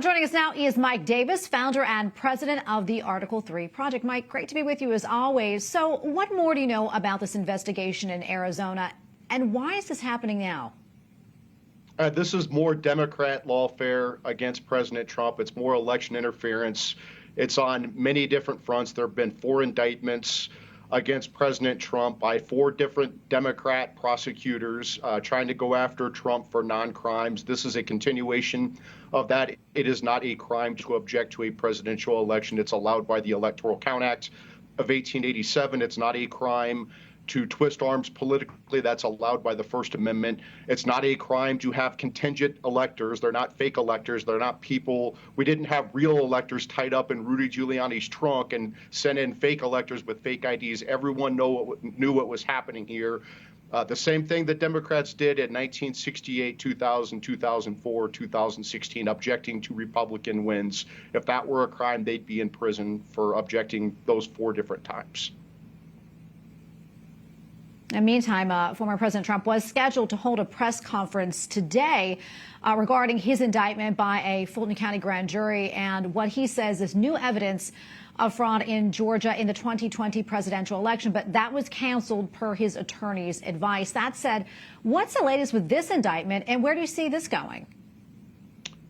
Joining us now is Mike Davis, founder and president of the Article 3 Project. Mike, great to be with you as always. So what more do you know about this investigation in Arizona, and why is this happening now? This is more Democrat lawfare against President Trump. It's more election interference. It's on many different fronts. There have been 4 indictments against President Trump by 4 different Democrat prosecutors trying to go after Trump for non-crimes. This is a continuation of that. It is not a crime to object to a presidential election. It's allowed by the Electoral Count Act of 1887. It's not a crime to twist arms politically. That's allowed by the First Amendment. It's not a crime to have contingent electors. They're not fake electors. They're not people. We didn't have real electors tied up in Rudy Giuliani's trunk and sent in fake electors with fake IDs. Everyone knew what was happening here. The same thing that Democrats did in 1968, 2000, 2004, 2016, objecting to Republican wins. If that were a crime, they'd be in prison for objecting those 4 different times. In the meantime, former President Trump was scheduled to hold a press conference today regarding his indictment by a Fulton County grand jury and what he says is new evidence of fraud in Georgia in the 2020 presidential election. But that was canceled per his attorney's advice. That said, what's the latest with this indictment, and where do you see this going?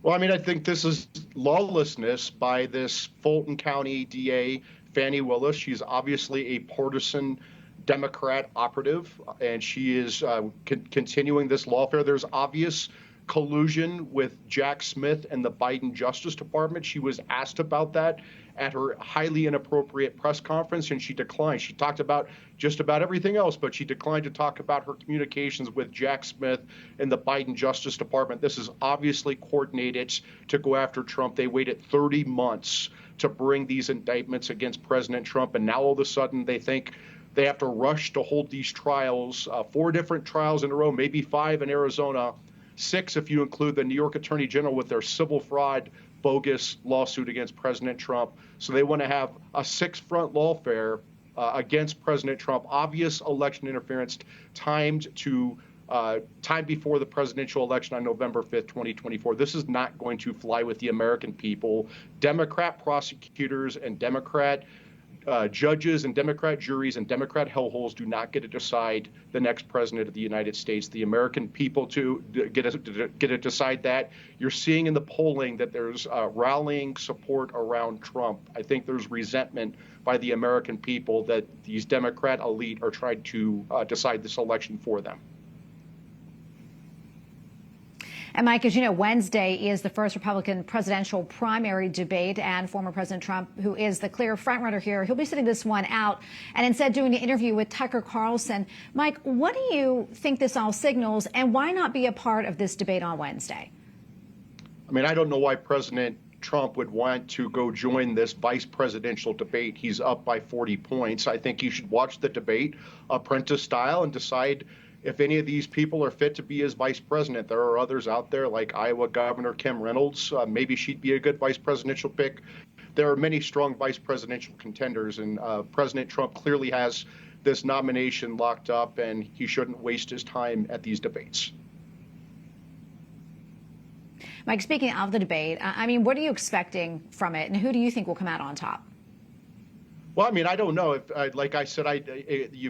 Well, I think this is lawlessness by this Fulton County DA, Fani Willis. She's obviously a partisan Democrat operative, and she is continuing this lawfare. There's obvious collusion with Jack Smith and the Biden Justice Department. She was asked about that at her highly inappropriate press conference, and she declined. She talked about just about everything else, but she declined to talk about her communications with Jack Smith and the Biden Justice Department. This is obviously coordinated to go after Trump. They waited 30 months to bring these indictments against President Trump, and now all of a sudden they think they have to rush to hold these trials, 4 different trials in a row, maybe 5 in Arizona, 6 if you include the New York Attorney General with their civil fraud bogus lawsuit against President Trump. So they want to have a 6-front lawfare against President Trump, obvious election interference timed before the presidential election on November 5th, 2024. This is not going to fly with the American people. Democrat prosecutors and Democrat judges and Democrat juries and Democrat hellholes do not get to decide the next president of the United States. The American people get to decide that. You're seeing in the polling that there's rallying support around Trump. I think there's resentment by the American people that these Democrat elite are trying to decide this election for them. And, Mike, as you know, Wednesday is the first Republican presidential primary debate, and former President Trump, who is the clear frontrunner here, he'll be sitting this one out and instead doing an interview with Tucker Carlson. Mike, what do you think this all signals, and why not be a part of this debate on Wednesday? I don't know why President Trump would want to go join this vice presidential debate. He's up by 40 points. I think he should watch the debate, apprentice style, and decide if any of these people are fit to be his vice president. There are others out there like Iowa Governor Kim Reynolds. Maybe she'd be a good vice presidential pick. There are many strong vice presidential contenders, and President Trump clearly has this nomination locked up, and he shouldn't waste his time at these debates. Mike, speaking of the debate, what are you expecting from it, and who do you think will come out on top? Well, I don't know. Like I said,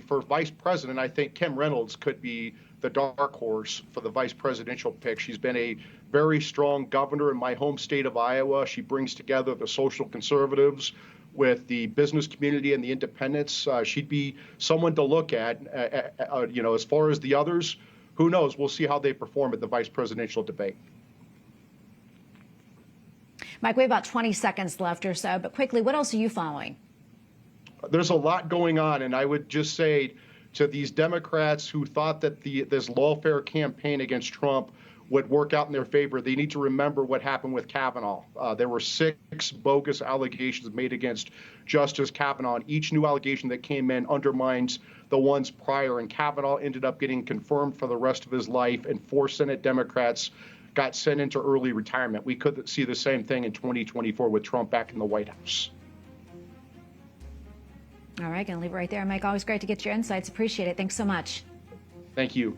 for vice president, I think Kim Reynolds could be the dark horse for the vice presidential pick. She's been a very strong governor in my home state of Iowa. She brings together the social conservatives with the business community and the independents. She'd be someone to look at. As far as the others, who knows? We'll see how they perform at the vice presidential debate. Mike, we have about 20 seconds left or so, but quickly, what else are you following? There's a lot going on, and I would just say to these Democrats who thought that this lawfare campaign against Trump would work out in their favor, they need to remember what happened with Kavanaugh. There were 6 bogus allegations made against Justice Kavanaugh, and each new allegation that came in undermines the ones prior, and Kavanaugh ended up getting confirmed for the rest of his life, and 4 Senate Democrats got sent into early retirement. We could see the same thing in 2024 with Trump back in the White House. All right, going to leave it right there. Mike, always great to get your insights. Appreciate it. Thanks so much. Thank you.